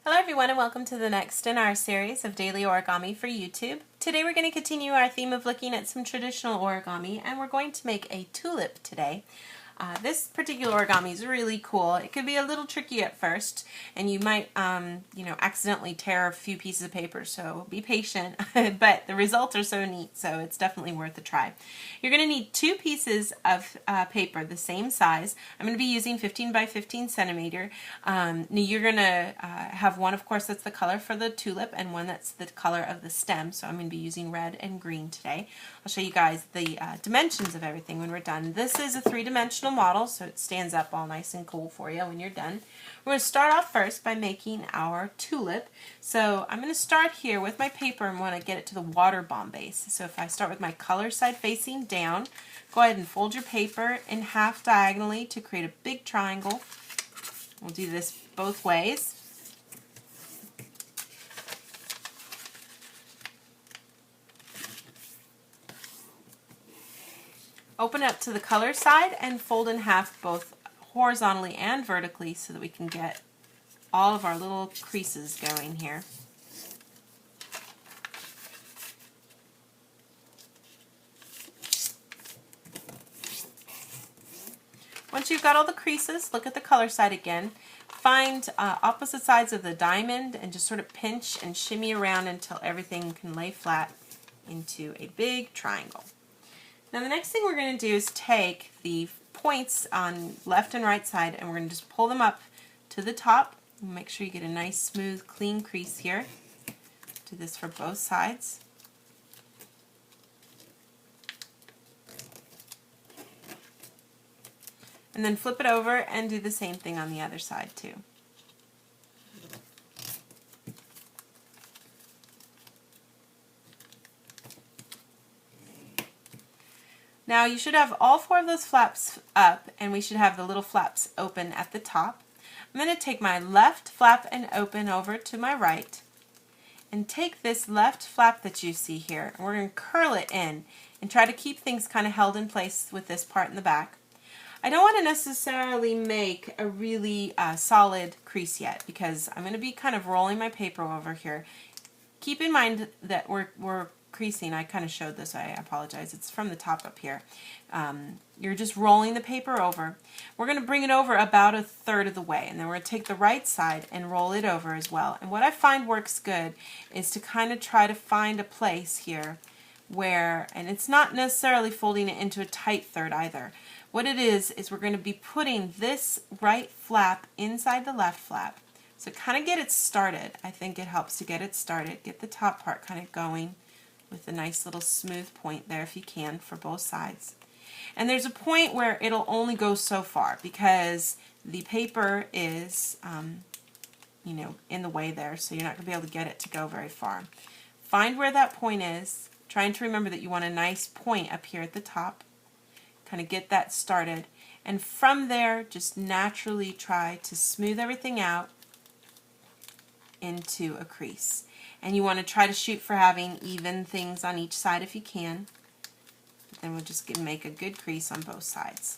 Hello everyone and welcome to the next in our series of daily origami for YouTube. Today we're going to continue our theme of looking at some traditional origami and we're going to make a tulip today. This particular origami is really cool. It could be a little tricky at first and you might accidentally tear a few pieces of paper, so be patient, but the results are so neat, so it's definitely worth a try. You're going to need two pieces of paper the same size. I'm going to be using 15 by 15 centimeter. You're going to have one, of course, that's the color for the tulip and one that's the color of the stem, so I'm going to be using red and green today. I'll show you guys the dimensions of everything when we're done. This is a three-dimensional model, so it stands up all nice and cool for you when you're done. We're going to start off first by making our tulip. So I'm going to start here with my paper and want to get it to the water bomb base. So if I start with my color side facing down, go ahead and fold your paper in half diagonally to create a big triangle. We'll do this both ways. Open up to the color side and fold in half both horizontally and vertically so that we can get all of our little creases going here. Once you've got all the creases, look at the color side again. Find opposite sides of the diamond and just sort of pinch and shimmy around until everything can lay flat into a big triangle. Now the next thing we're going to do is take the points on left and right side and we're going to just pull them up to the top. Make sure you get a nice smooth clean crease here. Do this for both sides. And then flip it over and do the same thing on the other side too. Now you should have all four of those flaps up and we should have the little flaps open at the top. I'm going to take my left flap and open over to my right and take this left flap that you see here and we're going to curl it in and try to keep things kind of held in place with this part in the back. I don't want to necessarily make a really solid crease yet because I'm going to be kind of rolling my paper over here. Keep in mind that we're creasing. I kind of showed this, I apologize. It's from the top up here. You're just rolling the paper over. We're going to bring it over about a third of the way and then we're going to take the right side and roll it over as well. And what I find works good is to kind of try to find a place here where, and it's not necessarily folding it into a tight third either. What it is we're going to be putting this right flap inside the left flap. So kind of get it started. I think it helps to get it started. Get the top part kind of going with a nice little smooth point there if you can for both sides. And there's a point where it'll only go so far because the paper is in the way there, so you're not going to be able to get it to go very far. Find where that point is, trying to remember that you want a nice point up here at the top. Kind of get that started, and from there just naturally try to smooth everything out into a crease. And you want to try to shoot for having even things on each side if you can. But then we'll just make a good crease on both sides,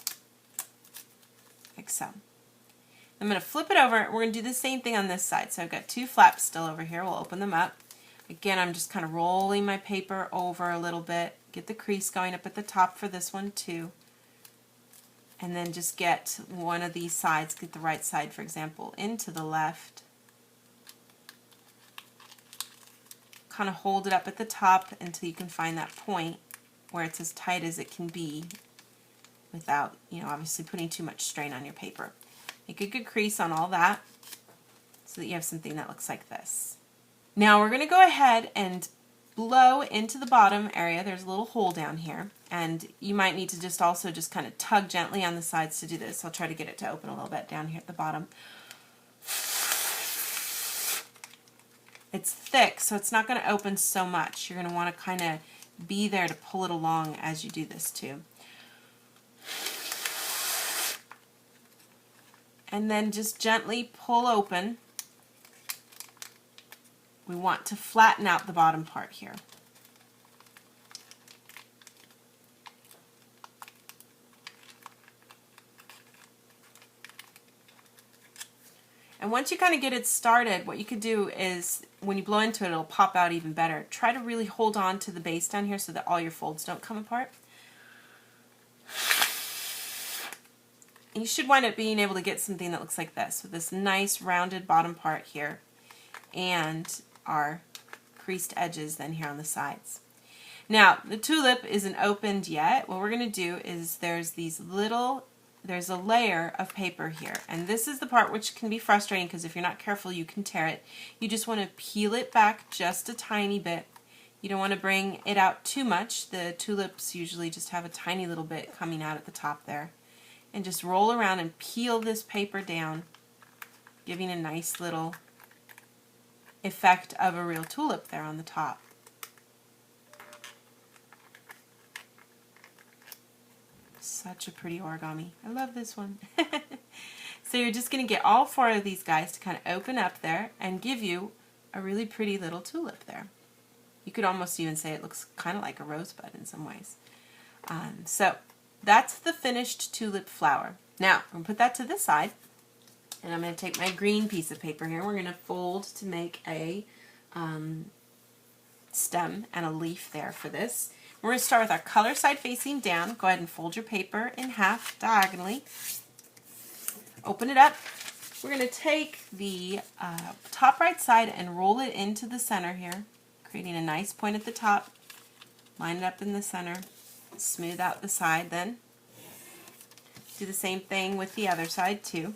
like so. I'm going to flip it over. We're going to do the same thing on this side. So I've got two flaps still over here. We'll open them up. Again, I'm just kind of rolling my paper over a little bit. Get the crease going up at the top for this one too. And then just get one of these sides, get the right side for example, into the left. Kind of hold it up at the top until you can find that point where it's as tight as it can be without, obviously putting too much strain on your paper. Make a good crease on all that so that you have something that looks like this. Now we're going to go ahead and blow into the bottom area. There's a little hole down here and you might need to just kind of tug gently on the sides to do this. I'll try to get it to open a little bit down here at the bottom. It's thick, so it's not going to open so much. You're going to want to kind of be there to pull it along as you do this too. And then just gently pull open. We want to flatten out the bottom part here. And once you kind of get it started, what you could do is when you blow into it, it'll pop out even better. Try to really hold on to the base down here so that all your folds don't come apart. And you should wind up being able to get something that looks like this, with this nice rounded bottom part here and our creased edges then here on the sides. Now, the tulip isn't opened yet. What we're going to do is there's a layer of paper here, and this is the part which can be frustrating because if you're not careful you can tear it. You just want to peel it back just a tiny bit. You don't want to bring it out too much. The tulips usually just have a tiny little bit coming out at the top there. And just roll around and peel this paper down, giving a nice little effect of a real tulip there on the top. Such a pretty origami. I love this one. So you're just going to get all 4 of these guys to kind of open up there and give you a really pretty little tulip there. You could almost even say it looks kind of like a rosebud in some ways. So that's the finished tulip flower. Now, I'm going to put that to the side, and I'm going to take my green piece of paper here. We're going to fold to make a stem and a leaf there for this. We're going to start with our color side facing down. Go ahead and fold your paper in half diagonally. Open it up. We're going to take the top right side and roll it into the center here, creating a nice point at the top. Line it up in the center. Smooth out the side then. Do the same thing with the other side too.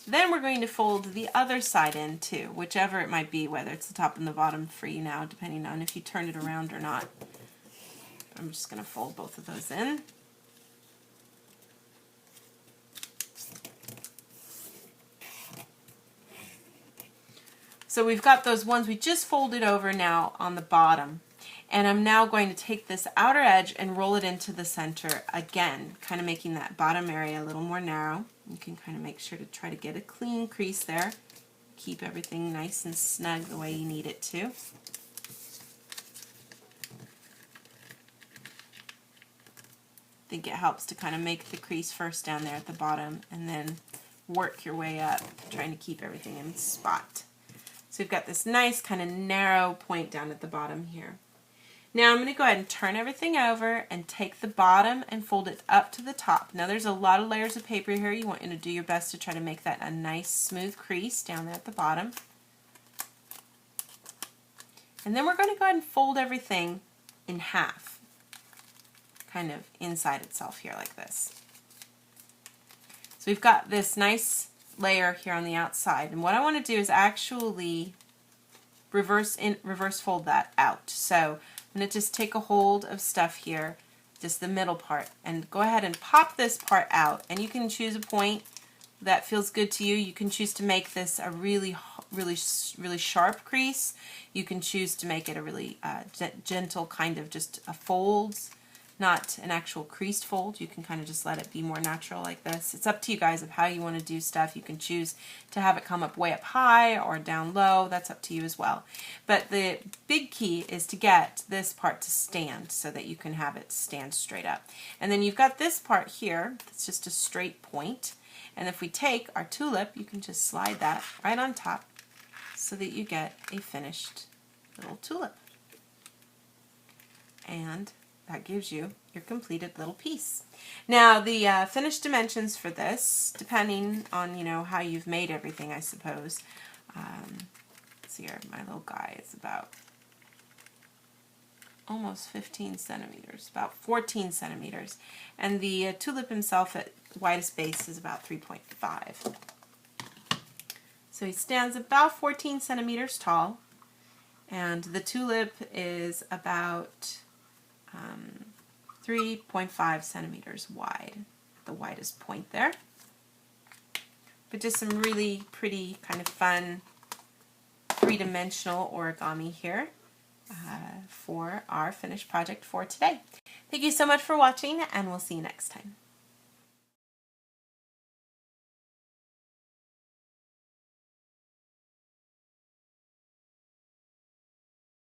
Then we're going to fold the other side in too, whichever it might be, whether it's the top and the bottom for you now, depending on if you turn it around or not. I'm just going to fold both of those in. So we've got those ones we just folded over now on the bottom. And I'm now going to take this outer edge and roll it into the center again, kind of making that bottom area a little more narrow. You can kind of make sure to try to get a clean crease there. Keep everything nice and snug the way you need it to. I think it helps to kind of make the crease first down there at the bottom and then work your way up, trying to keep everything in spot. So we've got this nice kind of narrow point down at the bottom here. Now I'm going to go ahead and turn everything over and take the bottom and fold it up to the top. Now there's a lot of layers of paper here. You want to do your best to try to make that a nice smooth crease down there at the bottom. And then we're going to go ahead and fold everything in half, kind of inside itself here like this. So we've got this nice layer here on the outside, and what I want to do is actually reverse fold that out. So I'm going to just take a hold of stuff here, just the middle part, and go ahead and pop this part out. And you can choose a point that feels good to you. You can choose to make this a really sharp crease. You can choose to make it a really gentle kind of just a folds, not an actual creased fold. You can kind of just let it be more natural like this. It's up to you guys of how you want to do stuff. You can choose to have it come up way up high or down low. That's up to you as well. But the big key is to get this part to stand so that you can have it stand straight up. And then you've got this part here that's just a straight point. And if we take our tulip, you can just slide that right on top so that you get a finished little tulip. And that gives you your completed little piece. Now the finished dimensions for this, depending on how you've made everything, I suppose. Let's see here, my little guy is about almost 15 centimeters, about 14 centimeters, and the tulip himself at widest base is about 3.5. So he stands about 14 centimeters tall, and the tulip is about 3.5 centimeters wide, the widest point there. But just some really pretty, kind of fun, three-dimensional origami here for our finished project for today. Thank you so much for watching, and we'll see you next time.